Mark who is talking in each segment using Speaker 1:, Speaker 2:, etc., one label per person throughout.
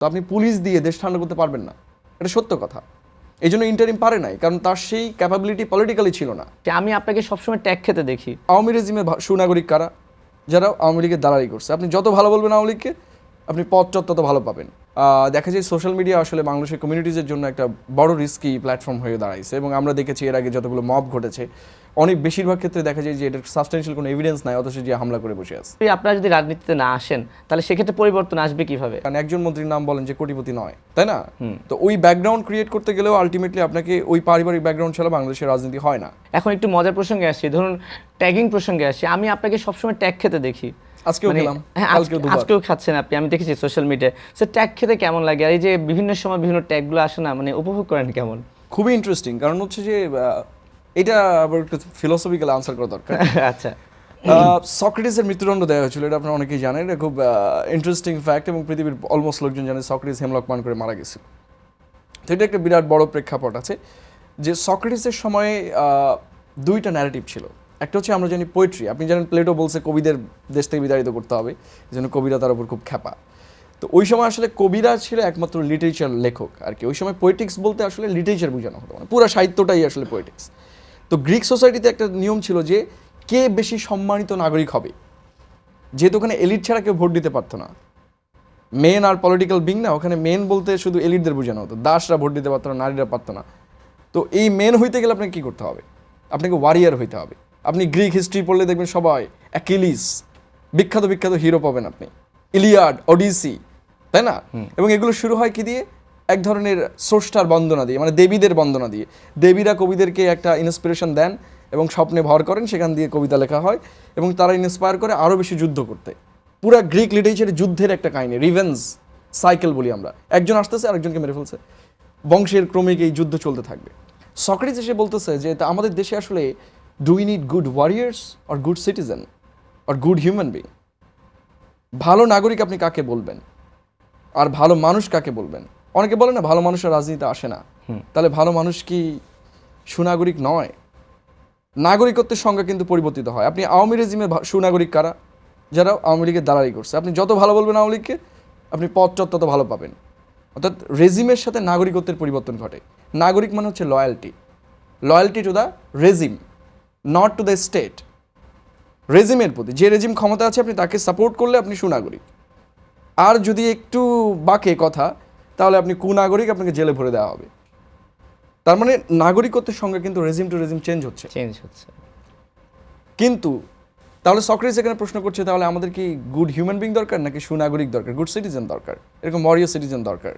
Speaker 1: তো আপনি পুলিশ দিয়ে দেশ ঠান্ডা করতে পারবেন না, এটা সত্য কথা। এই জন্য ইন্টারিম পারে নাই, কারণ তার সেই ক্যাপাবিলিটি পলিটিক্যালি ছিল না।
Speaker 2: আমি আপনাকে সবসময় ট্যাগ খেতে দেখি।
Speaker 1: আওয়ামী রেজিমের সুনাগরিক কারা? যারা আওয়ামী লীগের দালালি করছে। আপনি যত ভালো বলবেন আওয়ামী লীগকে, আপনি পথ তত ভালো পাবেন। দেখা যায় সোশ্যাল মিডিয়া আসলে বাংলাদেশের কমিউনিটিজের জন্য একটা বড় রিস্কি প্ল্যাটফর্ম হয়ে দাঁড়াইছে, এবং আমরা দেখেছি এর আগে যতগুলো মব ঘটেছে অনেক বেশিরভাগ ক্ষেত্রে দেখা যায় যে এটার সাবস্টেন্সিয়াল কোনো এভিডেন্স নাই, অথচ যে হামলা করে বসে আছে।
Speaker 2: আপনারা যদি রাজনীতিতে না আসেন তাহলে সেক্ষেত্রে পরিবর্তন আসবে কিভাবে?
Speaker 1: কারণ একজন মন্ত্রীর নাম বলেন যে কোটিপতি নয়, তাই না? তো ওই ব্যাকগ্রাউন্ড ক্রিয়েট করতে গেলেও আলটিমেটলি আপনাকে ওই পারিবারিক ব্যাকগ্রাউন্ড ছাড়া বাংলাদেশের রাজনীতি হয় না।
Speaker 2: এখন একটু মজার প্রসঙ্গে আসছি, ধরুন ট্যাগিং প্রসঙ্গে আসছি। আমি আপনাকে সবসময় ট্যাগ খেতে দেখি।
Speaker 1: আজকেও খেলাম,
Speaker 2: আজকেও খাচ্ছেন আপনি, আমি দেখেছি সোশ্যাল মিডিয়ায়। সে ট্যাগ খেতে কেমন লাগে? আর এই যে বিভিন্ন সময় বিভিন্ন ট্যাগগুলো আসে না, মানে উপভোগ করেন কেমন?
Speaker 1: খুবই ইন্টারেস্টিং, কারণ হচ্ছে যে এটা আবার একটু ফিলোসফিক্যাল আনসার করা দরকার।
Speaker 2: আচ্ছা,
Speaker 1: সক্রেটিসের মৃত্যুদণ্ড দেওয়া হয়েছিল, এটা আপনারা অনেকেই জানেন। এটা খুব ইন্টারেস্টিং ফ্যাক্ট, এবং পৃথিবীর অলমোস্ট লোকজন জানে সক্রেটিস হেমলক পান করে মারা গেছিল। তো এটা একটা বিরাট বড় প্রেক্ষাপট আছে যে সক্রেটিসের সময়ে দুইটা ন্যারেটিভ ছিল। একটা হচ্ছে আমরা জানি পোয়েট্রি, আপনি জানেন প্লেটো বলছে কবিদের দেশ থেকে বিতাড়িত করতে হবে, এই জন্য কবিরা তার উপর খুব খ্যাপা। তো ওই সময় আসলে কবিরা ছিল একমাত্র লিটারেচার লেখক আর কি। ওই সময় পোয়েটিক্স বলতে আসলে লিটারেচার বোঝানো হতো, মানে পুরো সাহিত্যটাই আসলে পোয়েটিক্স। তো গ্রিক সোসাইটিতে একটা নিয়ম ছিল যে কে বেশি সম্মানিত নাগরিক হবে, যেহেতু ওখানে এলিট ছাড়া কেউ ভোট দিতে পারতো না, মেন আর পলিটিক্যাল বিং না, ওখানে মেন বলতে শুধু এলিটদের বোঝানো হতো, দাসরা ভোট দিতে পারতো না, নারীরা পারতো না। তো এই মেন হইতে গেলে আপনাকে কী করতে হবে? আপনাকে ওয়ারিয়ার হইতে হবে। আপনি গ্রিক হিস্ট্রি পড়লে দেখবেন সবাই অ্যাকিলিস, বিখ্যাত বিখ্যাত হিরো পাবেন আপনি, ইলিয়াড, ওডিসি, তাই না? এবং এগুলো শুরু হয় কি দিয়ে? এক ধরনের স্রষ্টার বন্দনা দিয়ে, মানে দেবীদের বন্দনা দিয়ে। দেবীরা কবিদেরকে একটা ইন্সপিরেশন দেন এবং স্বপ্নে ভর করেন, সেখান দিয়ে কবিতা লেখা হয় এবং তারা ইন্সপায়ার করে আরও বেশি যুদ্ধ করতে। পুরা গ্রিক লিটারেচারে যুদ্ধের একটা কাহিনী, রিভেঞ্জ সাইকেল বলি আমরা। একজন আসতেছে আরেকজনকে মেরে ফেলছে, বংশের ক্রমিক এই যুদ্ধ চলতে থাকবে। সক্রেটিস এসে বলতেছে যে আমাদের দেশে আসলে do we need good warriors or good citizen or good human being? ভালো নাগরিক আপনি কাকে বলবেন, আর ভালো মানুষ কাকে বলবেন? অনেকে বলে না ভালো মানুষের রাজনীতিতে আসে না, তাহলে ভালো মানুষ কি সুনাগরিক নয়? নাগরিকত্বের সংজ্ঞা কিন্তু পরিবর্তিত হয়। আপনি আওয়ামী রেজিমের সুনাগরিক কারা? যারা আওয়ামী লীগের দালালি করছে। আপনি যত ভালো বলবেন আওয়ামী লীগকে, আপনি পথ তত ভালো পাবেন। অর্থাৎ রেজিমের সাথে নাগরিকত্বের পরিবর্তন ঘটে। নাগরিক মানে হচ্ছে loyalty, loyalty to the regime, not to the state. রেজিমের প্রতি, যে রেজিম ক্ষমতা আছে আপনি তাকে সাপোর্ট করলে আপনি সুনাগরিক। আর যদি একটু বাকে কথা, তাহলে আপনি কুনাগরিক, আপনাকে জেলে ভরে দেওয়া হবে। তার মানে নাগরিকত্বের সঙ্গে কিন্তু রেজিম টু রেজিম চেঞ্জ হচ্ছে। কিন্তু তাহলে সক্রেটিস এখানে প্রশ্ন করছে, তাহলে আমাদের কি গুড হিউম্যান বিং দরকার নাকি সুনাগরিক দরকার, গুড সিটিজেন দরকার, এরকম ওয়ারিয়ার সিটিজেন দরকার?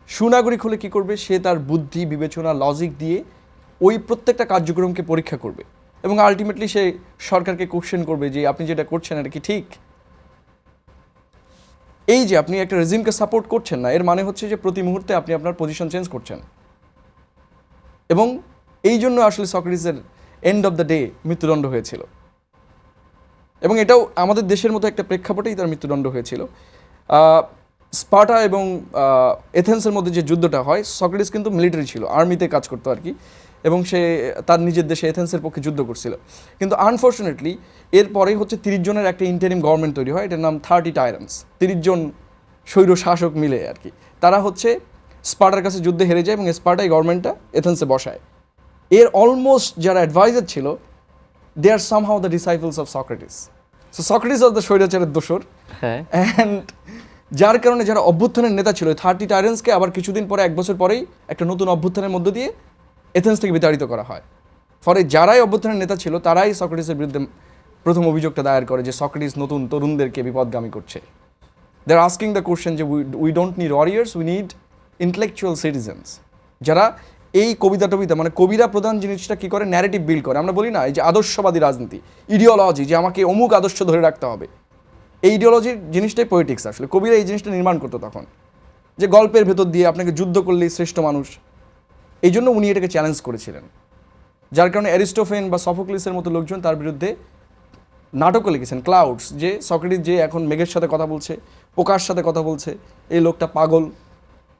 Speaker 1: সুনাগরিক হলে কি করবে? সে তার বুদ্ধি, বিবেচনা, লজিক দিয়ে ওই প্রত্যেকটা কার্যক্রমকে পরীক্ষা করবে এবং আলটিমেটলি সে সরকারকে কোশ্চেন করবে যে আপনি যেটা করছেন এটা কি ঠিক? এই যে আপনি একটা রেজিমকে সাপোর্ট করছেন না, এর মানে হচ্ছে যে প্রতি মুহূর্তে আপনি আপনার পজিশন চেঞ্জ করছেন। এবং এই জন্য আসলে সক্রেটিসের এন্ড অফ দ্য ডে মৃত্যুদণ্ড হয়েছিল, এবং এটাও আমাদের দেশের মতো একটা প্রেক্ষাপটেই তার মৃত্যুদণ্ড হয়েছিল। স্পার্টা এবং এথেন্সের মধ্যে যে যুদ্ধটা হয়, সক্রেটিস কিন্তু মিলিটারি ছিল, আর্মিতে কাজ করতো আর কি, এবং সে তার নিজের দেশে এথেন্সের পক্ষে যুদ্ধ করছিল। কিন্তু আনফর্চুনেটলি এরপরেই হচ্ছে 30 জনের একটা ইন্টারিম গভর্নমেন্ট তৈরি হয়, এটার নাম 30 টাইরান্স, 30 জন স্বৈর শাসক মিলে আর কি। তারা হচ্ছে স্পার্টার কাছে যুদ্ধে হেরে যায় এবং স্পার্টাই গভর্নমেন্টটা এথেন্সে বসায়। এর অলমোস্ট যারা অ্যাডভাইজার ছিল, they are somehow the disciples of Socrates. So Socrates of the স্বৈরাচারের দোসর। অ্যান্ড যার কারণে যারা অভ্যুত্থানের নেতা ছিল 30 টাইরান্সকে আবার কিছুদিন পরে, 1 বছর পরেই একটা নতুন অভ্যুত্থানের মধ্য দিয়ে এথেন্স থেকে বিতাড়িত করা হয়। ফলে যারাই অভ্যুত্থানের নেতা ছিল তারাই সক্রেটিসের বিরুদ্ধে প্রথম অভিযোগটা দায়ের করে যে সক্রেটিস নতুন তরুণদেরকে বিপদগামী করছে। দে আর আস্কিং দ্য কোশ্চেন যে we don't need warriors, we need intellectual citizens, যারা এই কবিতা মানে কবিরা প্রধান জিনিসটা কী করে, ন্যারেটিভ বিল্ড করে। আমরা বলি না এই যে আদর্শবাদী রাজনীতি, ইডিওলজি, যে আমাকে অমুক আদর্শ ধরে রাখতে হবে, এই ইডিওলজির জিনিসটাই পলিটিক্স। আসলে কবিরা এই জিনিসটা নির্মাণ করতো তখন, যে গল্পের ভেতর দিয়ে আপনাকে যুদ্ধ করলেই শ্রেষ্ঠ মানুষ। এই জন্য উনি এটাকে চ্যালেঞ্জ করেছিলেন, যার কারণে অ্যারিস্টোফেন বা সফোক্লিসের মতো লোকজন তার বিরুদ্ধে নাটকও লিখেছেন, ক্লাউডস, যে সক্রেটিস যে এখন মেঘের সাথে কথা বলছে, পোকার সাথে কথা বলছে, এই লোকটা পাগল,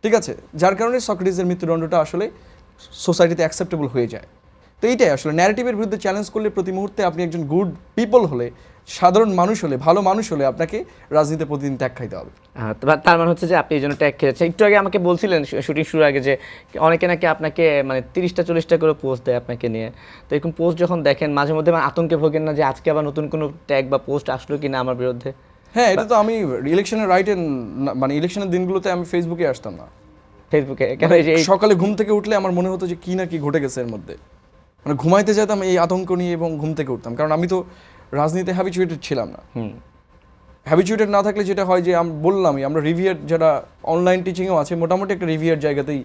Speaker 1: ঠিক আছে? যার কারণে সক্রেটিসের মৃত্যুদণ্ডটা আসলে সোসাইটিতে অ্যাকসেপ্টেবল হয়ে যায়। তো এইটাই আসলে ন্যারেটিভের বিরুদ্ধে চ্যালেঞ্জ করলে প্রতি মুহূর্তে আপনি একজন গুড পিপল হলে সাধারণ মানুষ হলে, ভালো মানুষ হলে আপনাকে রাজনীতিতে প্রতিদিন ত্যাগ খাইতে হবে।
Speaker 2: তার মানে হচ্ছে যে আপনি এই জন্য ট্যাগ খেয়েছেন। একটু আগে আমাকে বলছিলেন শুটিং শুরুর আগে যে অনেকে নাকি আপনাকে মানে 30টা 40টা করে পোস্ট দেয় আপনাকে নিয়ে। তো এরকম পোস্ট যখন দেখেন মাঝে মধ্যে মানে আতঙ্কে ভোগেন না যে আজকে আবার নতুন কোনো ট্যাগ বা পোস্ট আসলো কিনা আমার বিরুদ্ধে?
Speaker 1: হ্যাঁ, এটা তো আমি ইলেকশনের মানে ইলেকশনের দিনগুলোতে আমি ফেসবুকে আসতাম না,
Speaker 2: ফেসবুকে কেন এই যে
Speaker 1: সকালে ঘুম থেকে উঠলে আমার মনে হতো যে কি না কি ঘটে গেছে এর মধ্যে, মানে ঘুমাইতে যেতাম এই আতঙ্ক নিয়ে এবং ঘুম থেকে উঠতাম, কারণ আমি তো রাজনীতিতে হ্যাবিচুয়েটেড ছিলাম না। হ্যাবিচুয়েটেড না থাকলে যেটা হয় যে বললামই, আমরা রিভিয়ার যারা অনলাইন টিচিংও আছে মোটামুটি একটা রিভিয়ার জায়গাতেই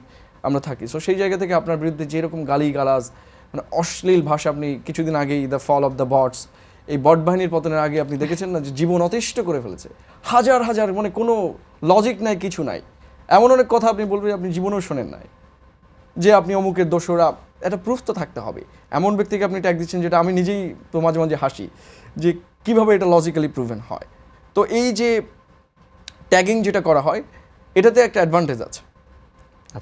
Speaker 1: আমরা থাকি। সো সেই জায়গা থেকে আপনার বিরুদ্ধে যেরকম গালিগালাজ, মানে অশ্লীল ভাষা, আপনি কিছুদিন আগেই the fall of the bots, এই বট বাহিনীর পতনের আগে আপনি দেখেছেন না যে জীবন অতিষ্ঠ করে ফেলেছে, হাজার হাজার, মানে কোনো লজিক নাই, কিছু নাই, এমন অনেক কথা আপনি বলবেন আপনি জীবনেও শোনেন নাই, যে আপনি অমুকের দোষরা, একটা প্রুফ তো থাকতে হবে। এমন ব্যক্তিকে আপনি ট্যাগ দিচ্ছেন যেটা আমি নিজেই তো মাঝে মাঝে হাসি যে কিভাবে এটা লজিক্যালি প্রুভেন হয়। তো এই যে ট্যাগিং যেটা করা হয় এটাতে একটা অ্যাডভান্টেজ আছে,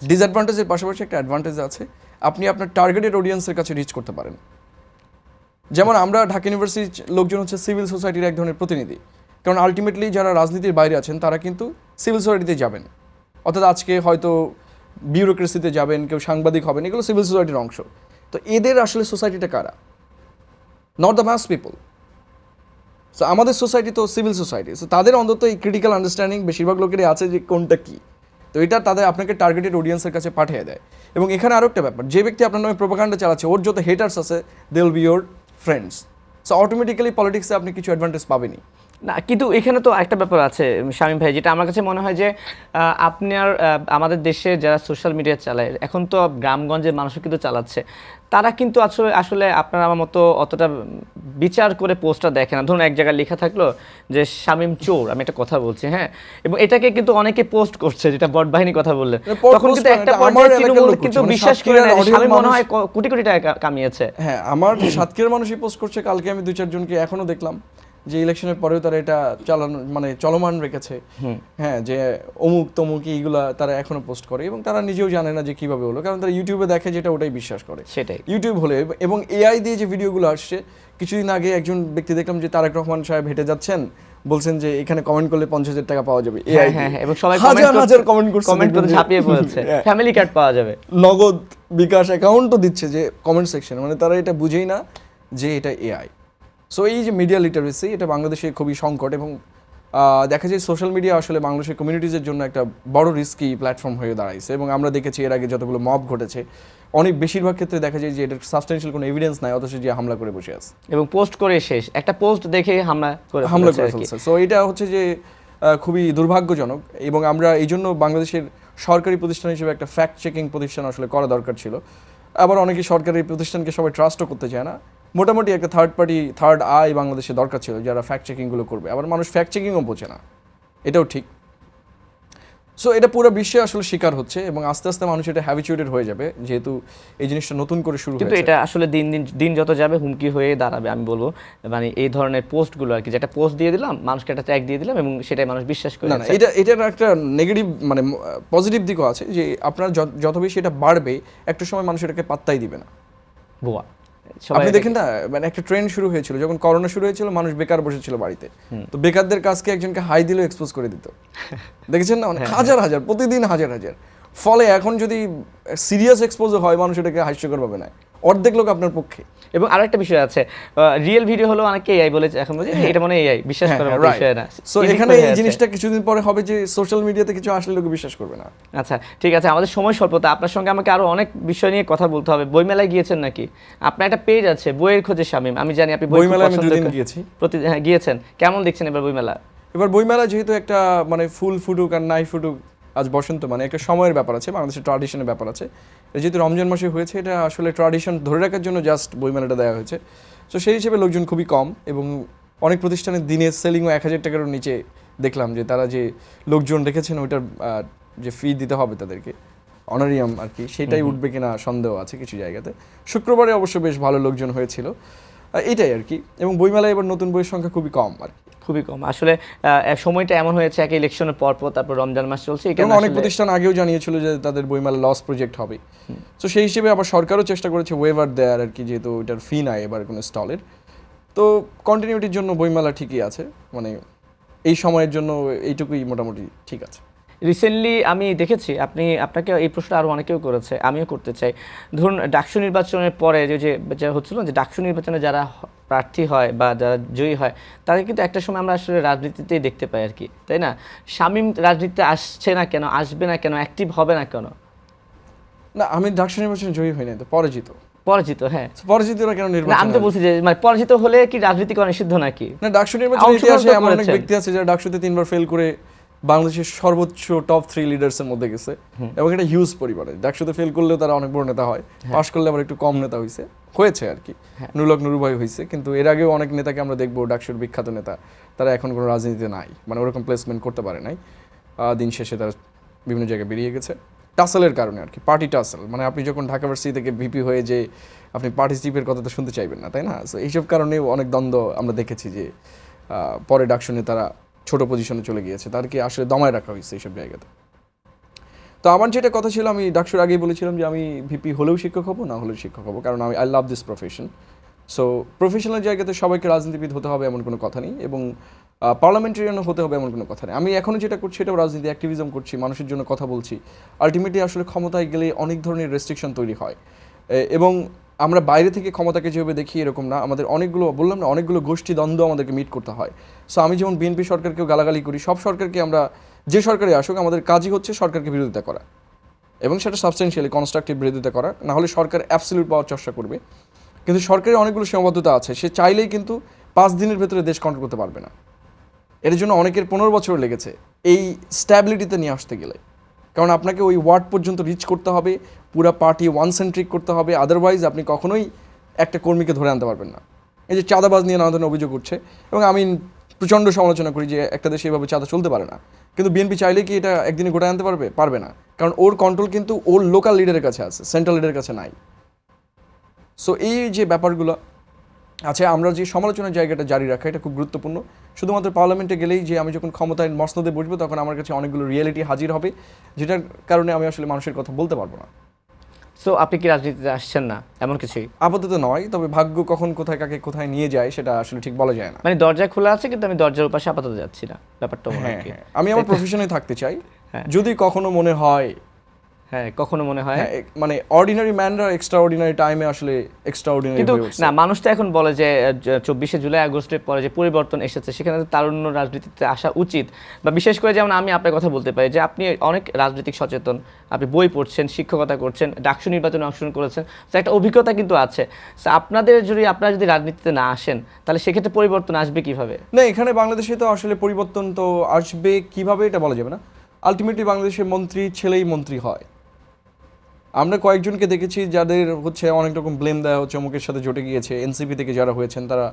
Speaker 1: ডিসঅ্যাডভান্টেজের পাশাপাশি একটা অ্যাডভান্টেজ আছে, আপনি আপনার টার্গেটেড অডিয়েন্সের কাছে রিচ করতে পারেন। যেমন আমরা ঢাকা ইউনিভার্সিটির লোকজন হচ্ছে সিভিল সোসাইটির এক ধরনের প্রতিনিধি, কারণ আলটিমেটলি যারা রাজনীতির বাইরে আছেন তারা কিন্তু সিভিল সোসাইটিতে যাবেন, অর্থাৎ আজকে হয়তো বিউরোক্রেসিতে যাবেন, কেউ সাংবাদিক হবেন, এগুলো সিভিল সোসাইটির অংশ। তো এদের আসলে সোসাইটিটা কারা? Not the mass people. So আমাদের সোসাইটি তো সিভিল সোসাইটি, সো তাদের অন্তত এই ক্রিটিক্যাল আন্ডারস্ট্যান্ডিং বেশিরভাগ লোকেরই আছে যে কোনটা কী। তো এটা তাদের আপনাকে টার্গেটেড অডিয়েন্সের কাছে পাঠিয়ে দেয়। এবং এখানে আরও একটা ব্যাপার, যে ব্যক্তি আপনার নামে প্রোপাগান্ডা চালাচ্ছে ওর যত হেটার্স আছে they will be your friends. So automatically পলিটিক্সে আপনি কিছু অ্যাডভান্টেজ পাবেনই।
Speaker 2: না, কিন্তু এখানে তো একটা ব্যাপার আছে শামীম ভাই, যেটা আমার কাছে মনে হয় যে আপনার আমাদের দেশে যারা সোশ্যাল মিডিয়া চালায়, এখন তো গ্রামগঞ্জের মানুষও কিন্তু চালাচ্ছে, তারা কিন্তু আসলে আসলে আপনার আমার মতো অতটা বিচার করে পোস্টটা দেখে না। ধরুন এক জায়গায় লেখা থাকলো যে শামীম চোর, আমি একটা কথা বলছি, হ্যাঁ, এবং এটাকে কিন্তু অনেকে পোস্ট করছে, যেটা বট বাহিনী কথা বললেন, তখন কিন্তু একটা পর্যায়ে তৃণমূল কিন্তু বিশ্বাস করে না যে শামীম মনে হয় কোটি কোটি টাকা কামিয়েছে।
Speaker 1: হ্যাঁ, আমার সাতক্ষীরার মানুষই পোস্ট করছে, কালকে আমি 2-4 জনকে এখনো দেখলাম যে ইলেকশনের পরেও তারা এটা মানে চলমান রেখেছে, হ্যাঁ, যে অমুক তমুক এইগুলা তারা এখনো পোস্ট করে, এবং তারা নিজেও জানে না যে কিভাবে হলো, কারণ তারা ইউটিউবে দেখে যেটা ওটাই বিশ্বাস করে।
Speaker 2: সেটাই
Speaker 1: ইউটিউব হলে এবং এআই দিয়ে যে ভিডিওগুলো আসছে, কিছুদিন আগে একজন ব্যক্তি দেখলাম যে তারেক রহমান সাহেব হেঁটে যাচ্ছেন, বলছেন যে এখানে কমেন্ট করলে 50,000 টাকা পাওয়া যাবে, এআই
Speaker 2: এবং সবাই
Speaker 1: হাজার কমেন্ট করছে,
Speaker 2: কমেন্ট করে ঝাঁপিয়ে পড়েছে, ফ্যামিলি কার্ড পাওয়া যাবে,
Speaker 1: নগদ বিকাশ অ্যাকাউন্টও দিচ্ছে যে কমেন্ট সেকশনে, মানে তারা এটা বুঝেই না যে এটা এআই। সো এই যে মিডিয়া লিটারেসি, এটা বাংলাদেশে খুবই সংকট, এবং দেখা যায় সোশ্যাল মিডিয়া আসলে বাংলাদেশের কমিউনিটিজের জন্য একটা বড় রিস্কি প্ল্যাটফর্ম হয়ে দাঁড়াইছে। এবং আমরা দেখেছি এর আগে যতগুলো মব ঘটেছে, অনেক বেশিরভাগ ক্ষেত্রে দেখা যায় যে এটার সাবস্টেন্সিয়াল কোনো এভিডেন্স নাই, অথচ যে হামলা করে বসে আছে,
Speaker 2: এবং পোস্ট করে শেষ, একটা পোস্ট দেখে হামলা করে
Speaker 1: ফেলছে। সো এটা হচ্ছে যে খুবই দুর্ভাগ্যজনক, এবং আমরা এই জন্য বাংলাদেশের সরকারি প্রতিষ্ঠান হিসেবে একটা ফ্যাক্ট চেকিং প্রতিষ্ঠান আসলে করা দরকার ছিল। আবার অনেকে সরকারি প্রতিষ্ঠানকে সবাই ট্রাস্টও করতে চায় না, মোটামুটি একটা থার্ড আই বাংলাদেশে দরকার ছিল যারা ফ্যাক্ট চেকিংগুলো করবে। আবার মানুষ ফ্যাক্ট চেকিংও বোঝে না, এটাও ঠিক। সো এটা পুরো বিশ্বে আসলে শিকার হচ্ছে, এবং আস্তে আস্তে মানুষ এটা হ্যাবিচুয়েটেড হয়ে যাবে, যেহেতু এই জিনিসটা নতুন করে শুরু হয়েছে।
Speaker 2: কিন্তু এটা আসলে দিন যত যাবে হুমকি হয়ে দাঁড়াবে, আমি বলবো। মানে এই ধরনের পোস্টগুলো আর কি, যেটা পোস্ট দিয়ে দিলাম, মানুষকে একটা ট্যাগ দিয়ে দিলাম, এবং সেটাই মানুষ বিশ্বাস করে।
Speaker 1: না, এটার একটা নেগেটিভ মানে পজিটিভ দিকও আছে, যে আপনার যত বেশি এটা বাড়বে, একটা সময় মানুষ এটাকে পাত্তাই দিবে না।
Speaker 2: ভুয়া
Speaker 1: আপনি দেখেন না, মানে একটা ট্রেন্ড শুরু হয়েছিল যখন করোনা শুরু হয়েছিল, মানুষ বেকার বসেছিল বাড়িতে, তো বেকারদের কাজকে একজনকে হাই দিলেও এক্সপোজ করে দিত, দেখেছেন না, মানে হাজার হাজার, প্রতিদিন হাজার হাজার। ফলে এখন যদি সিরিয়াস এক্সপোজ হয়, মানুষ এটাকে হাস্যকর ভাবে না, অর্ধেক লোক আপনার পক্ষে।
Speaker 2: এবং আরেকটা বিষয় আছে, রিয়েল ভিডিও হলো অনেকে এআই বলে, এখন বলছে এটা মনে এআই, বিশ্বাস করার মতো বিষয় না।
Speaker 1: সো এখানে এই জিনিসটা কিছুদিন পরে হবে যে সোশ্যাল মিডিয়াতে কিছু আসলে লোক বিশ্বাস করবে না।
Speaker 2: আচ্ছা, ঠিক আছে, আমাদের সময় স্বল্পতা, আপনার সঙ্গে আমাকে আরো অনেক বিষয় নিয়ে কথা বলতে হবে। বইমেলায় গিয়েছেন নাকি? আপনার একটা পেজ আছে বইয়ের খোঁজে শামীম, আমি জানি আপনি
Speaker 1: বইমেলায় আমি 2 দিন গিয়েছি।
Speaker 2: হ্যাঁ, গিয়েছেন, কেমন দেখছেন এবার বইমেলা?
Speaker 1: এবার বইমেলা যেহেতু একটা মানে ফুল ফুটুক আর নাই ফুটুক, আজ বসন্ত, মানে একটা সময়ের ব্যাপার আছে, বাংলাদেশের ট্র্যাডিশনের ব্যাপার আছে। যেহেতু রমজান মাসে হয়েছে, এটা আসলে ট্র্যাডিশন ধরে রাখার জন্য জাস্ট বইমেলাটা দেওয়া হয়েছে। তো সেই হিসেবে লোকজন খুবই কম, এবং অনেক প্রতিষ্ঠানের দিনের সেলিংও 1000 টাকারও নিচে দেখলাম, যে তারা যে লোকজন রেখেছেন ওইটার যে ফি দিতে হবে তাদেরকে, অনারিয়াম আর কি, সেটাই উঠবে কিনা সন্দেহ আছে কিছু জায়গাতে। শুক্রবারে অবশ্য বেশ ভালো লোকজন হয়েছিল, এটাই আর কি। এবং বইমেলায় এবার নতুন বইয়ের সংখ্যা খুবই কম আর কি,
Speaker 2: খুবই কম আসলে। সময়টা এমন হয়েছে, এক ইলেকশনের পর তারপর রমজান মাস চলছে,
Speaker 1: এবং অনেক প্রতিষ্ঠান আগেও জানিয়েছিল যে তাদের বইমেলা লস প্রজেক্ট হবে। তো সেই হিসেবে আবার সরকারও চেষ্টা করেছে ওয়েভার দেয়ার আর কি, যেহেতু এটার ফি নাই এবার কোনো স্টলের। তো কন্টিনিউটির জন্য বইমেলা ঠিকই আছে, মানে এই সময়ের জন্য এইটুকুই মোটামুটি ঠিক আছে।
Speaker 2: রিসেন্টলি আমি দেখেছি আপনাকে এই প্রশ্ন আরও অনেকেও করেছে, আমিও করতে চাই। ধরুন ডাকসু নির্বাচনের পরে যে হচ্ছিল যে ডাকসু নির্বাচনে যারা প্রার্থী হয় বা যারা জয়ী হয় তাদের কিন্তু একটা সময় আমরা আসলে রাজনীতিতেই দেখতে পাই আর কি, তাই না? শামীম রাজনীতিতে আসছে না কেন, আসবে না কেন, অ্যাক্টিভ হবে না কেন?
Speaker 1: না, আমি ডাকসু নির্বাচনে জয়ী হইনি, তো পরাজিত।
Speaker 2: পরাজিত, হ্যাঁ।
Speaker 1: পরাজিতরা কেন
Speaker 2: না,
Speaker 1: নির্বাচন?
Speaker 2: আমি তো বলছি যে মানে পরাজিত হলে কি রাজনীতি করা নিষিদ্ধ নাকি?
Speaker 1: না, ডাকসু নির্বাচনের
Speaker 2: অংশগ্রহণ
Speaker 1: ইতিহাসে
Speaker 2: তো
Speaker 1: এমন অনেক
Speaker 2: করেছেন।
Speaker 1: ব্যক্তি আছে যারা ডাকসুতে 3বার ফেল করে বাংলাদেশের সর্বোচ্চ টপ 3 লিডার্সের মধ্যে গেছে, এবং এটা হিউজ পরিবারে। ডাকসুতে ফেল করলেও তারা অনেক বড় নেতা হয়, পাস করলে আবার একটু কম নেতা হয়েছে আর কি। নুরুল হক নুরু ভাই হয়েছে, কিন্তু এর আগেও অনেক নেতাকে আমরা দেখবো, ডাকসুর বিখ্যাত নেতা, তারা এখন কোনো রাজনীতিতে নাই, মানে ওরকম প্লেসমেন্ট করতে পারে নাই। দিন শেষে তারা বিভিন্ন জায়গায় বেরিয়ে গেছে টাসেলের কারণে আর কি, পার্টি টাসেল। মানে আপনি যখন ঢাকা ভার্সিটি থেকে ভিপি হয়ে যে আপনি পার্টিসিপের কথা তো শুনতে চাইবেন না, তাই না? সো এইসব কারণেও অনেক দ্বন্দ্ব আমরা দেখেছি যে পরে ডাকসু নেতারা ছোট পজিশনে চলে গিয়েছে, তাদেরকে আসলে দমায় রাখা হয়েছে এইসব জায়গাতে। তো আমার যেটা কথা ছিল, আমি ডাকসুর আগেই বলেছিলাম যে আমি ভিপি হলেও শিক্ষক হব, না হলেও শিক্ষক হব, কারণ আমি I love this profession. So professional জায়গাতে সবাইকে রাজনীতিবিদ হতে হবে এমন কোনো কথা নেই, এবং পার্লামেন্টারিয়ানও হতে হবে এমন কোনো কথা নেই। আমি এখনও যেটা করছি এটাও রাজনীতি, অ্যাক্টিভিজম করছি, মানুষের জন্য কথা বলছি। আলটিমেটলি আসলে ক্ষমতায় গেলে অনেক ধরনের রেস্ট্রিকশন তৈরি হয়, এবং আমরা বাইরে থেকে ক্ষমতাকে যেভাবে দেখি এরকম না, আমাদের অনেকগুলো, বললাম না, অনেকগুলো গোষ্ঠী দ্বন্দ্ব আমাদেরকে মিট করতে হয়। সো আমি যেমন বিএনপি সরকারকেও গালাগালি করি, সব সরকারকে আমরা, যে সরকারে আসুক, আমাদের কাজই হচ্ছে সরকারকে বিরোধিতা করা, এবং সেটা সাবস্টেন্সিয়ালি কনস্ট্রাকটিভ বিরোধিতা করা, না হলে সরকার অ্যাবসলিউট পাওয়ার চেষ্টা করবে। কিন্তু সরকারের অনেকগুলো সীমাবদ্ধতা আছে, সে চাইলেই কিন্তু 5 দিনের ভেতরে দেশ কন্ট্রোল করতে পারবে না। এর জন্য অনেকের 15 বছর লেগেছে এই স্ট্যাবিলিটিতে নিয়ে আসতে গেলে, কারণ আপনাকে ওই ওয়ার্ড পর্যন্ত রিচ করতে হবে, পুরো পার্টি ওয়ান সেন্ট্রিক করতে হবে, আদারওয়াইজ আপনি কখনোই একটা কর্মীকে ধরে আনতে পারবেন না। এই যে চাঁদাবাজ নিয়ে নানা ধরনের অভিযোগ উঠছে, এবং আমি প্রচণ্ড সমালোচনা করি যে একটা দেশে এভাবে চাঁদা চলতে পারে না, কিন্তু বিএনপি চাইলে কি এটা একদিনে গোটায় আনতে পারবে না, কারণ ওর কন্ট্রোল কিন্তু ওর লোকাল লিডারের কাছে আছে, সেন্ট্রাল লিডারের কাছে নাই। সো এই যে ব্যাপারগুলো আছে, আমরা যে সমালোচনার জায়গাটা জারি রাখা, এটা খুব গুরুত্বপূর্ণ। শুধুমাত্র পার্লামেন্টে গেলেই যে আমি যখন ক্ষমতায় মসনদে বসবো তখন আমার কাছে অনেকগুলো রিয়েলিটি হাজির হবে, যেটার কারণে আমি আসলে মানুষের কথা বলতে পারবো না।
Speaker 2: সো আপনি কি রাজনীতিতে আসছেন না এমন কিছুই?
Speaker 1: আপাতত নয়, তবে ভাগ্য কখন কোথায় কাকে কোথায় নিয়ে যায় সেটা আসলে ঠিক বলা যায় না।
Speaker 2: মানে দরজা খোলা আছে কিন্তু আমি দরজার পাশে আপাতত যাচ্ছি না, ব্যাপারটা মনে হয়
Speaker 1: হ্যাঁ,
Speaker 2: কি?
Speaker 1: আমি আমার প্রফেশনে থাকতে চাই।
Speaker 2: হ্যাঁ।
Speaker 1: যদি কখনো মনে হয়,
Speaker 2: হ্যাঁ, কখনো মনে হয়।
Speaker 1: মানে অর্ডিনারি ম্যানরা এক্সট্রা অর্ডিনারি টাইমে আসলে এক্সট্রা অর্ডিনারি
Speaker 2: কিন্তু
Speaker 1: হয়ে উঠছে।
Speaker 2: না, মানুষ তো এখন বলে যে 24শে জুলাই আগস্টের পরে যে পরিবর্তন এসেছে সেখানে তো তারুণ্য রাজনীতিতে আসা উচিত, বা বিশেষ করে যেমন আমি আপনার কথা বলতে পারি যে আপনি অনেক রাজনৈতিক সচেতন, আপনি বই পড়ছেন, শিক্ষকতা করছেন, ডাকসু নির্বাচনে অংশগ্রহণ করেছেন, তো একটা অভিজ্ঞতা কিন্তু আছে। So আপনারা যদি রাজনীতিতে না আসেন তাহলে সেক্ষেত্রে পরিবর্তন আসবে কিভাবে?
Speaker 1: না, এখানে বাংলাদেশে তো আসলে পরিবর্তন তো আসবে কিভাবে এটা বলা যাবে না। আলটিমেটলি বাংলাদেশের মন্ত্রী ছেলেই মন্ত্রী হয়। আমরা কয়েকজনকে দেখেছি যাদের হচ্ছে অনেক রকম ব্লেম দেওয়া হচ্ছে, অমুকের সাথে জোটে গিয়েছে, এনসিপি থেকে যারা হয়েছেন তারা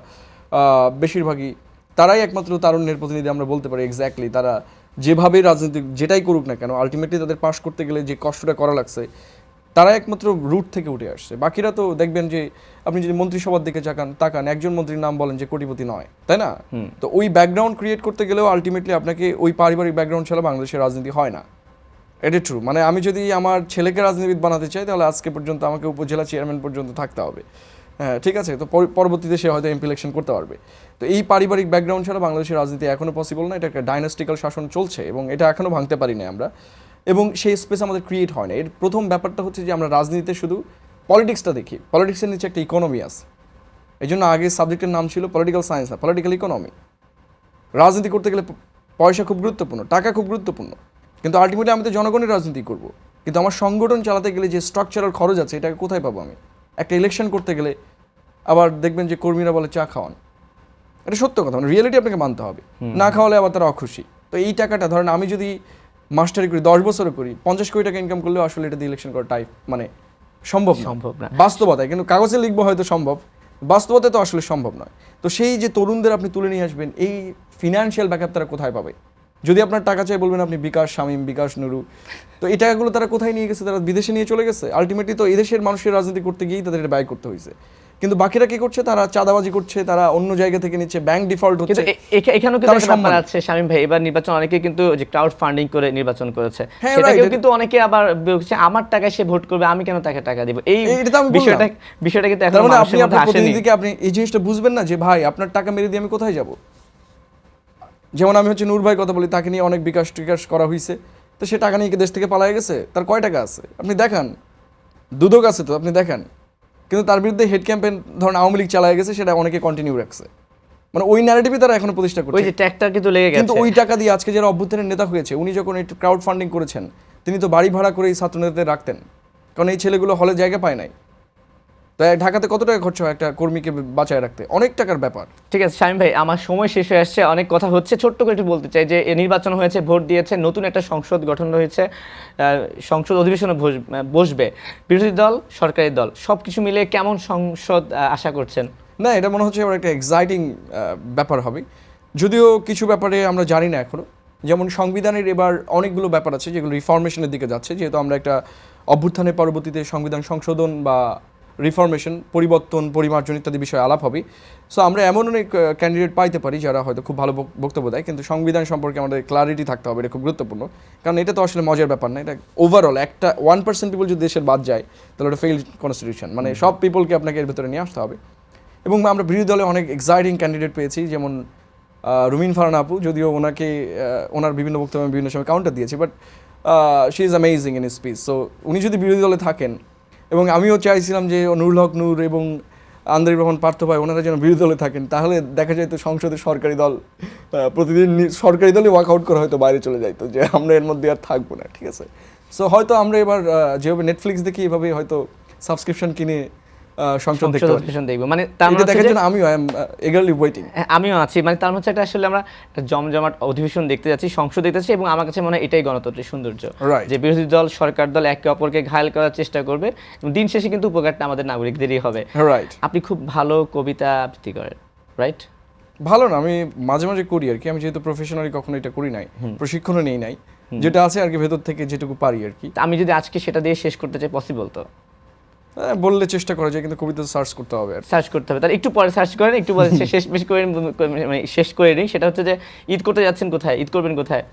Speaker 1: বেশিরভাগই তারাই একমাত্র তারুণ্যের প্রতিনিধি আমরা বলতে পারি। এক্স্যাক্টলি তারা যেভাবে রাজনীতি যেটাই করুক না কেন, আলটিমেটলি তাদের পাশ করতে গেলে যে কষ্টটা করা লাগছে, তারা একমাত্র রুট থেকে উঠে আসছে। বাকিরা তো দেখবেন যে আপনি যদি মন্ত্রিসভার দিকে তাকান, একজন মন্ত্রীর নাম বলেন যে কোটিপতি নয়, তাই না? তো ওই ব্যাকগ্রাউন্ড ক্রিয়েট করতে গেলেও আলটিমেটলি আপনাকে ওই পারিবারিক ব্যাকগ্রাউন্ড ছাড়া বাংলাদেশের রাজনীতি হয় না। এটা ট্রু। মানে আমি যদি আমার ছেলেকে রাজনীতিবিদ বানাতে চাই তাহলে আজকে পর্যন্ত আমাকে উপজেলা চেয়ারম্যান পর্যন্ত থাকতে হবে। হ্যাঁ, ঠিক আছে, তো পরবর্তীতে সে হয়তো এমপি ইলেকশন করতে পারবে। তো এই পারিবারিক ব্যাকগ্রাউন্ড ছাড়া বাংলাদেশের রাজনীতি এখনও পসিবল না। এটা একটা ডাইনাস্টিক্যাল শাসন চলছে এবং এটা এখনও ভাঙতে পারি না আমরা, এবং সেই স্পেস আমাদের ক্রিয়েট হয় না। এর প্রথম ব্যাপারটা হচ্ছে যে আমরা রাজনীতিতে শুধু পলিটিক্সটা দেখি, পলিটিক্সের নিচে একটা ইকোনমি আছে। এই জন্য আগে সাবজেক্টের নাম ছিল পলিটিক্যাল সায়েন্স না, পলিটিক্যাল ইকোনমি। রাজনীতি করতে গেলে পয়সা খুব গুরুত্বপূর্ণ, টাকা খুব গুরুত্বপূর্ণ, কিন্তু আলটিমেটলি আমি তো জনগণের রাজনীতি করব। কিন্তু আমার সংগঠন চালাতে গেলে যে স্ট্রাকচারাল খরচ আছে, এটাকে কোথায় পাবো আমি? একটা ইলেকশন করতে গেলে আবার দেখবেন যে কর্মীরা বলে চা খাওয়ান, এটা সত্য কথা, মানে রিয়েলিটি আপনাকে মানতে হবে। না খাওয়ালে আবার তারা অখুশি। তো এই টাকাটা ধরেন আমি যদি মাস্টারি করি 10 বছরও করি, 50 কোটি টাকা ইনকাম করলেও আসলে এটা দিয়ে ইলেকশন করা মানে সম্ভব
Speaker 2: না
Speaker 1: বাস্তবতায়। কিন্তু কাগজে লিখবো হয়তো সম্ভব, বাস্তবতায় তো আসলে সম্ভব নয়। তো সেই যে তরুণদের আপনি তুলে নিয়ে আসবেন, এই ফিনান্সিয়াল ব্যাকআপ তারা কোথায় পাবে? যদি আপনার টাকা চাই বলবেন আপনি বিকাশ শামীম, বিকাশ নুরু, তো এই টাকাগুলো তারা কোথায় নিয়ে গেছে? তারা বিদেশে নিয়ে চলে গেছে। আলটিমেটলি তো এদেশের মানুষের রাজনীতি করতে গিয়েই তাদের এটা ব্যয় করতে হয়েছে। কিন্তু বাকিরা কি করছে, তারা চাঁদাবাজি করছে, তারা অন্য জায়গা থেকে নিচ্ছে, ব্যাংক ডিফল্ট
Speaker 2: কিন্তু
Speaker 1: হচ্ছে।
Speaker 2: এখানেও কিন্তু
Speaker 1: তারা
Speaker 2: একটা ব্যাপার
Speaker 1: সম্মান।
Speaker 2: আছে শামীম ভাই, এবার নির্বাচন অনেকে কিন্তু যে ক্রাউড ফান্ডিং করে নির্বাচন করেছে,
Speaker 1: হ্যাঁ,
Speaker 2: সেটাকেও
Speaker 1: right,
Speaker 2: কিন্তু অনেকে আবার বলছে আমার টাকায় সে ভোট করবে, আমি কেন তাকে টাকা দিব, এই
Speaker 1: এটা তো আমি
Speaker 2: বিষয়টা
Speaker 1: বললাম।
Speaker 2: বিষয়টা কিন্তু এখন
Speaker 1: তার মানে আপনি
Speaker 2: মানুষের মধ্যে
Speaker 1: আপনার
Speaker 2: আসেনি।
Speaker 1: প্রতিনিধিকে আপনি এই জিনিসটা বুঝবেন না যে ভাই আপনার টাকা মেরে দিয়ে আমি কোথায় যাব। যেমন আমি হচ্ছে নূর ভাই কথা বলি, তাকে নিয়ে অনেক বিকাশ টিকাশ করা হয়েছে, তো সে টাকা নিয়ে কি দেশ থেকে পালায় গেছে? তার কয় টাকা আছে আপনি দেখান, দুদক আছে তো আপনি দেখান। কিন্তু তার বিরুদ্ধে হেড ক্যাম্পেইন ধরুন আওয়ামী লীগ চালায় গেছে, সেটা অনেকে কন্টিনিউ রাখছে, মানে ওই ন্যারেটিভই তারা এখনো প্রতিষ্ঠা
Speaker 2: ওই
Speaker 1: করছে।
Speaker 2: যে ট্যাগটা কিন্তু লেগে
Speaker 1: কিন্তু
Speaker 2: গেছে।
Speaker 1: ওই টাকা দিয়ে আজকে যারা অভ্যুত্থানের নেতা হয়েছে, উনি যখন একটু ক্রাউড ফান্ডিং করেছেন, তিনি তো বাড়ি ভাড়া করে এই ছাত্র নেতাদের রাখতেন, কারণ এই ছেলেগুলো হলে জায়গা পায় নাই। তাই ঢাকাতে কত টাকা খরচ হয় একটা কর্মীকে বাঁচায় রাখতে? অনেক টাকার ব্যাপার।
Speaker 2: ঠিক আছে শামীম ভাই, আমার সময় শেষ হয়ে আসছে, অনেক কথা হচ্ছে, ছোট্ট করে একটু বলতে চাই যে নির্বাচন হয়েছে, ভোট দিয়েছে, নতুন একটা সংসদ গঠন হয়েছে, সংসদ অধিবেশনে বসবে, বিরোধী দল সরকারি দল সব কিছু মিলে কেমন সংসদ আশা করছেন?
Speaker 1: না, এটা মনে হচ্ছে এবার একটা এক্সাইটিং ব্যাপার হবে, যদিও কিছু ব্যাপারে আমরা জানি না এখনো। যেমন সংবিধানের এবার অনেকগুলো ব্যাপার আছে যেগুলো রিফরমেশনের দিকে যাচ্ছে, যেহেতু আমরা একটা অভ্যুত্থানের পরবর্তীতে সংবিধান সংশোধন বা রিফরমেশন, পরিবর্তন, পরিমার্জন ইত্যাদি বিষয়ে আলাপ হবে। সো আমরা এমন অনেক ক্যান্ডিডেট পাইতে পারি যারা হয়তো খুব ভালো বক্তব্য দেয়, কিন্তু সংবিধান সম্পর্কে আমাদের ক্লারিটি থাকতে হবে, এটা খুব গুরুত্বপূর্ণ। কারণ এটা তো আসলে মজার ব্যাপার না, এটা ওভারঅল একটা 1% পিপল যদি দেশের বাদ যায় তাহলে ওটা ফেইল্ড কনস্টিটিউশন, মানে সব পিপলকে আপনাকে এর ভেতরে নিয়ে আসতে হবে। এবং আমরা বিরোধী দলে অনেক এক্সাইটিং ক্যান্ডিডেট পেয়েছি, যেমন রুমিন ফারহানা আপু, যদিও ওনাকে ওনার বিভিন্ন বক্তব্য আমি বিভিন্ন সময় কাউন্টার দিয়েছি, but she is amazing in speech. So উনি যদি বিরোধী দলে থাকেন, এবং আমিও চাইছিলাম যে নুরুল হক নূর এবং আন্দারি রহমান পার্থ ভাই ওনারা যেন বিরোধী দলে থাকেন, তাহলে দেখা যায় তো সংসদে সরকারি দল প্রতিদিন সরকারি দলই ওয়ার্কআউট করে হয়তো বাইরে চলে যাইতো, যে আমরা এর মধ্যে আর থাকবো না, ঠিক আছে। সো হয়তো আমরা এবার যেভাবে নেটফ্লিক্স দেখি এভাবে হয়তো সাবস্ক্রিপশন কিনে সংসদ দেখতে পারি।
Speaker 2: অধিবেশন দেখবো, মানে তার মানে
Speaker 1: এটা
Speaker 2: হচ্ছে
Speaker 1: দেখার
Speaker 2: যে-
Speaker 1: জন্য আমিও আই এম এগারলি ওয়েটিং।
Speaker 2: হ্যাঁ, আমিও আছি, মানে তার হচ্ছে একটা আসলে আমরা একটা জমজমাট অধিবেশন দেখতে যাচ্ছি, সংসদ দেখতে যাচ্ছি, এবং আমার কাছে মনে হয় এটাই গণতন্ত্রের সৌন্দর্য,
Speaker 1: Right.
Speaker 2: যে বিরোধী দল সরকার দল একে অপরকে ঘায়াল করার চেষ্টা করবে, এবং দিন শেষে কিন্তু উপকারটা আমাদের নাগরিকদেরই হবে।
Speaker 1: রাইট।
Speaker 2: আপনি খুব ভালো কবিতা আবৃত্তি করেন, রাইট?
Speaker 1: ভালো না, আমি মাঝে মাঝে করি আর কি, আমি যেহেতু প্রফেশনালি কখনো এটা করি নাই, প্রশিক্ষণও নেই নাই, যেটা আছে আর কি ভেতর থেকে যেটুকু পারি আর কি।
Speaker 2: আমি যদি আজকে সেটা দিয়ে শেষ করতে চাই, পসিবল তো?
Speaker 1: বললে চেষ্টা করা যায়, কিন্তু কবিতা সার্চ করতে হবে আর কি।
Speaker 2: সার্চ করতে হবে, তাহলে একটু পরে সার্চ করেন, একটু পরে শেষ বেশ করে মানে শেষ করে নিই। সেটা হচ্ছে যে ঈদ করতে যাচ্ছেন কোথায়, ঈদ করবেন কোথায়?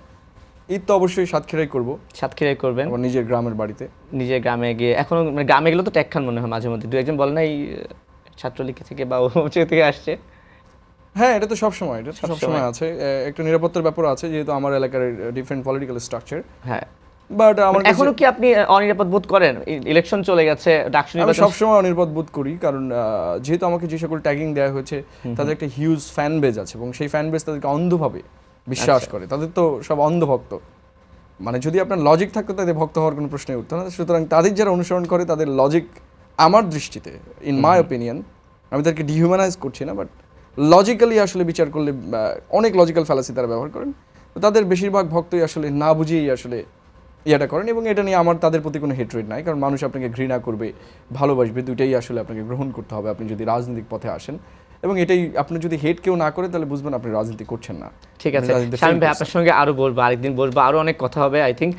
Speaker 1: ঈদ তো অবশ্যই সাতক্ষীরাই করবো,
Speaker 2: সাতক্ষীরায় করবেন,
Speaker 1: আমার নিজের গ্রামের বাড়িতে।
Speaker 2: নিজের গ্রামে গিয়ে। এখনো মানে গ্রামে গেলে তো ট্যাগ খান মনে হয় মাঝে মধ্যে, দু একজন বলে না এই ছাত্রলীগ থেকে বা থেকে আসছে।
Speaker 1: হ্যাঁ, এটা তো সবসময়, এটা তো
Speaker 2: সবসময়।
Speaker 1: সবসময় আছে, একটা নিরাপত্তার ব্যাপার আছে, যেহেতু আমার এলাকার ডিফারেন্ট পলিটিক্যাল স্ট্রাকচার।
Speaker 2: হ্যাঁ,
Speaker 1: বাট আমার কাছে-
Speaker 2: এখনো কি আপনি অনিরাপদ বোধ করেন? ইলেকশন চলে গেছে, ডাকসু
Speaker 1: আমি
Speaker 2: নির্বাচন।
Speaker 1: সবসময় অনিরাপদ বোধ করি, কারণ যেহেতু আমাকে যে সকল ট্যাগিং দেওয়া হয়েছে তাদের একটা হিউজ ফ্যান বেজ আছে, এবং সেই ফ্যান বেজ তাদেরকে অন্ধভাবে বিশ্বাস
Speaker 2: আচ্ছা।
Speaker 1: করে, তাদের তো সব অন্ধভক্ত। মানে যদি আপনার লজিক থাকতো তাদের ভক্ত হওয়ার কোনো প্রশ্নই উঠতো না। সুতরাং তাদের যারা অনুসরণ করে তাদের লজিক আমার দৃষ্টিতে, ইন মাই ওপিনিয়ন, আমি তাদেরকে ডিহিউম্যানাইজ করছি না, বাট লজিক্যালি আসলে বিচার করলে অনেক লজিক্যাল ফ্যালাসি তারা ব্যবহার করেন। তো তাদের বেশিরভাগ ভক্তই আসলে না বুঝিয়েই আসলে ইয়েটা করেন, এবং এটা নিয়ে আমার তাদের প্রতি কোনো হেট্রেড নাই, কারণ মানুষ আপনাকে ঘৃণা করবে, ভালোবাসবে, দুইটাই আসলে আপনাকে গ্রহণ করতে হবে আপনি যদি রাজনৈতিক পথে আসেন। এবং এটাই, আপনি যদি হেট কেউ না করে তাহলে বুঝবেন আপনি রাজনীতি করছেন না।
Speaker 2: ঠিক আছে
Speaker 1: আপনি রাজনীতিতে
Speaker 2: শামীম
Speaker 1: fail
Speaker 2: ভাই,
Speaker 1: করছেন।
Speaker 2: আপনার সঙ্গে আরো বলবো, আরেকদিন বলবো, আরো অনেক কথা হবে আই থিঙ্ক।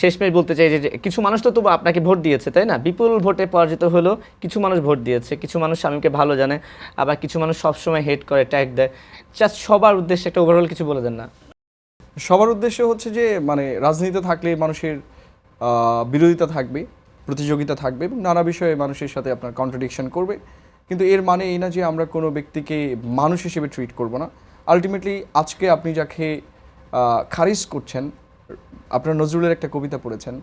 Speaker 2: শেষমেশ বলতে চাই যে কিছু মানুষ তো তবু আপনাকে ভোট দিয়েছে, তাই না? বিপুল ভোটে পরাজিত হলো, কিছু মানুষ ভোট দিয়েছে, কিছু মানুষ শামীমকে ভালো জানে, আবার কিছু মানুষ সবসময় হেট করে, ট্যাগ দেয়। জাস্ট সবার উদ্দেশ্যে একটা ওভারঅল কিছু বলে দেন না।
Speaker 1: সবার উদ্দেশ্য হচ্ছে যে মানে রাজনীতিতে থাকলে মানুষের বিরোধিতা থাকবে, প্রতিযোগিতা থাকবে, এবং নানা বিষয়ে মানুষের সাথে আপনার কন্ট্রাডিকশন করবে, কিন্তু এর মানে এই না যে আমরা কোনো ব্যক্তিকে মানুষ হিসেবে ট্রিট করব না। আলটিমেটলি আজকে আপনি যাকে খারিজ করছেন, আপনার নজরুলের একটা কবিতা পড়েছেন,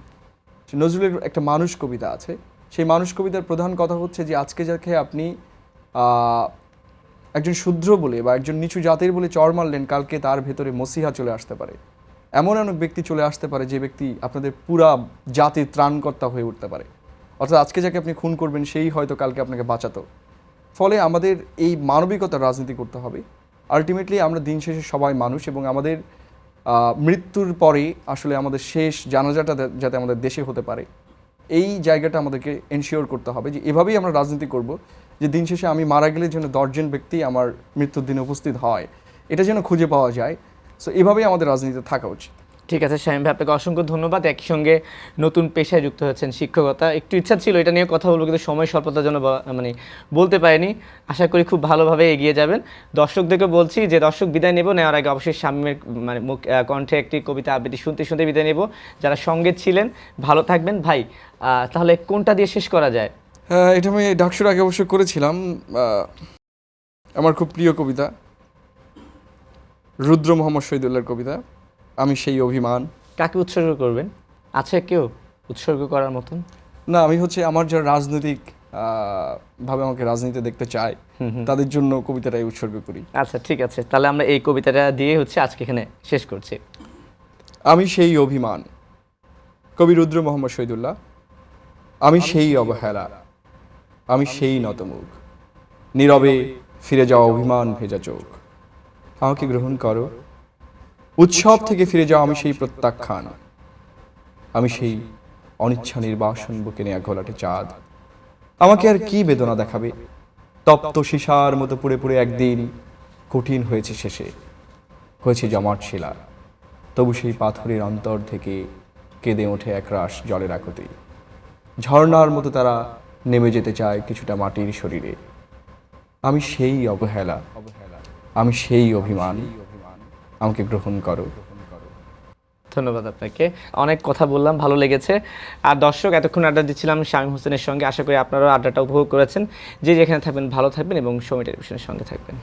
Speaker 1: নজরুলের একটা মানুষ কবিতা আছে, সেই মানুষ কবিতার প্রধান কথা হচ্ছে যে আজকে যাকে আপনি একজন শূদ্র বলে বা একজন নিচু জাতির বলে চর মারলেন, কালকে তার ভেতরে মসিহা চলে আসতে পারে, এমন অনেক ব্যক্তি চলে আসতে পারে যে ব্যক্তি আপনাদের পুরা জাতির ত্রাণকর্তা হয়ে উঠতে পারে। অর্থাৎ আজকে যাকে আপনি খুন করবেন সেই হয়তো কালকে আপনাকে বাঁচাতো। ফলে আমাদের এই মানবিকতার রাজনীতি করতে হবে। আলটিমেটলি আমরা দিন শেষে সবাই মানুষ, এবং আমাদের মৃত্যুর পরে আসলে আমাদের শেষ জানাজাটা যাতে আমাদের দেশে হতে পারে, এই জায়গাটা আমাদেরকে এনশিওর করতে হবে, যে এভাবেই আমরা রাজনীতি করব, যে দিন শেষে আমি মারা গেলে যেন 10 জন ব্যক্তি আমার মৃত্যুর দিনে উপস্থিত হয়, এটা যেন খুঁজে পাওয়া যায়। সো এভাবেই আমাদের রাজনীতিতে থাকা উচিত।
Speaker 2: ঠিক আছে শামীম ভাই, আপনাকে অসংখ্য ধন্যবাদ। একই সঙ্গে নতুন পেশায় যুক্ত হয়েছেন, শিক্ষকতা। একটু ইচ্ছা ছিল এটা নিয়ে কথা বলবো, কিন্তু সময় স্বল্পতার জন্য মানে বলতে পারিনি। আশা করি খুব ভালোভাবে এগিয়ে যাবেন। দর্শকদেরকে বলছি যে দর্শক বিদায় নেব, নেওয়ার আগে অবশ্যই শামীমের মানে কণ্ঠে একটি কবিতা আবৃত্তি শুনতে শুনতে বিদায় নেব। যারা সঙ্গে ছিলেন ভালো থাকবেন ভাই। তাহলে কোনটা দিয়ে শেষ করা যায়?
Speaker 1: এটা আমি ডাকসুর আগে অবশ্যই করেছিলাম। আমার খুব প্রিয় কবিতা, রুদ্র মোহাম্মদ শহীদুল্লাহর কবিতা, আমি সেই অভিমান।
Speaker 2: কাকে উৎসর্গ করবেন? আছে কেউ উৎসর্গ করার মতন?
Speaker 1: না, আমি হচ্ছে আমার যারা রাজনৈতিক ভাবে আমাকে রাজনীতিতে দেখতে চায় তাদের জন্য কবিতাটাই উৎসর্গ করি।
Speaker 2: আচ্ছা ঠিক আছে, তাহলে আমরা এই কবিতাটা দিয়ে হচ্ছে আজকে এখানে শেষ করছি।
Speaker 1: আমি সেই অভিমান, কবি রুদ্র মোহাম্মদ শহীদুল্লাহ। আমি সেই অবহেলা, আমি সেই নতমুখ, নীরবে ফিরে যাওয়া অভিমান ভেজা চোখ। আমাকে গ্রহণ করো, উৎসব থেকে ফিরে যাওয়া আমি সেই প্রত্যাখ্যান, আমি সেই অনিচ্ছা নির্বাসন বুকে নেয়া ঘোলাটে চাঁদ। আমাকে আর কি বেদনা দেখাবে, তপ্ত সীসার মতো পুড়ে পুড়ে একদিন কঠিন হয়েছে শেষে, হয়েছে জমাট শিলা। তবু সেই পাথরের অন্তর থেকে কেঁদে ওঠে একরাশ জলের আকুতি। ঝর্ণার মতো তারা নেমে যেতে চায় কিছুটা মাটির শরীরে। আমি সেই অবহেলা, আমি সেই অভিমান, আমাকে গ্রহণ করো।
Speaker 2: ধন্যবাদ আপনাকে, অনেক কথা বললাম, ভালো লেগেছে। আর দর্শক, এতক্ষণ আড্ডা দিচ্ছিলাম শামীম হোসেনের সঙ্গে। আশা করি আপনারাও আড্ডাটা উপভোগ করেছেন। যে যেখানে থাকবেন ভালো থাকবেন এবং সময় টেলিভিশনের সঙ্গে থাকবেন।